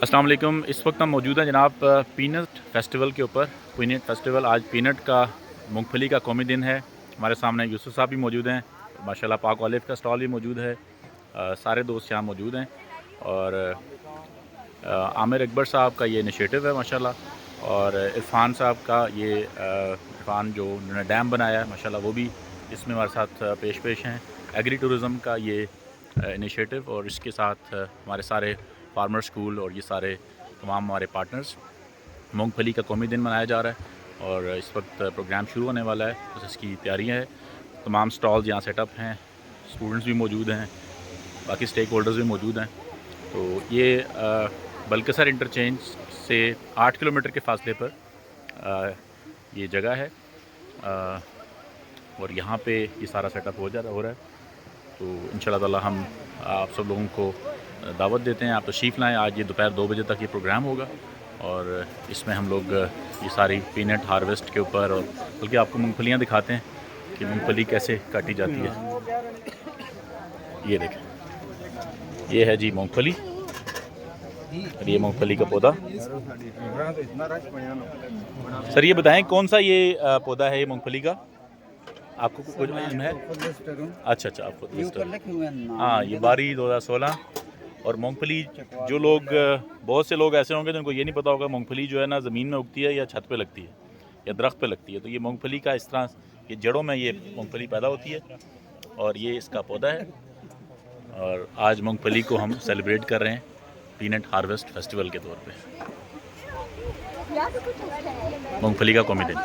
अस्सलाम वालेकुम। इस वक्त हम मौजूद हैं जनाब पीनट फेस्टिवल के ऊपर। पीनट फेस्टिवल आज पीनट का मूंगफली का कौमी दिन है। हमारे सामने यूसुफ साहब भी मौजूद हैं, माशाल्लाह पाक ऑलिव का स्टॉल भी मौजूद है। सारे दोस्त यहाँ मौजूद हैं और आमिर अकबर साहब का ये इनिशिएटिव है माशाल्लाह, और इरफान साहब का ये इरफान जो उन्होंने डैम बनाया है माशाल्लाह, वो भी इसमें हमारे साथ पेश हैं। एग्री टूरिज़म का ये इनिशिएटिव, और इसके साथ हमारे सारे फार्मर स्कूल और ये सारे तमाम हमारे पार्टनर्स। मूंगफली का कौमी दिन मनाया जा रहा है और इस वक्त प्रोग्राम शुरू होने वाला है, बस इसकी तैयारियां हैं। तमाम स्टॉल्स यहाँ सेटअप हैं, स्टूडेंट्स भी मौजूद हैं, बाकी स्टेक होल्डर्स भी मौजूद हैं। तो ये बल्कसर इंटरचेंज से 8 किलोमीटर के फासले पर ये जगह है और यहाँ पे ये सारा सेटअप हो रहा है। तो इंशाल्लाह ताला हम आप सब लोगों को दावत देते हैं, आप तशरीफ़ लाएँ। आज ये दोपहर 2 बजे तक ये प्रोग्राम होगा और इसमें हम लोग ये सारी पीनट हार्वेस्ट के ऊपर, और बल्कि आपको मूंगफलियाँ दिखाते हैं कि मूंगफली कैसे काटी जाती है। ये देखें, ये है जी मूंगफली, और ये मूंगफली का पौधा। सर ये बताएं कौन सा ये पौधा है ये मूंगफली का, आपको कुछ इल्म है? अच्छा, आपको हाँ, ये बारी 2016। और मूंगफली जो लोग, बहुत से लोग ऐसे होंगे जिनको ये नहीं पता होगा मूंगफली जो है ना ज़मीन में उगती है या छत पे लगती है या दरख्त पे लगती है। तो ये मूंगफली का इस तरह ये जड़ों में ये मूंगफली पैदा होती है और ये इसका पौधा है। और आज मूंगफली को हम सेलिब्रेट कर रहे हैं पीनट हार्वेस्ट फेस्टिवल के तौर पे, मूंगफली का कौमी दिन।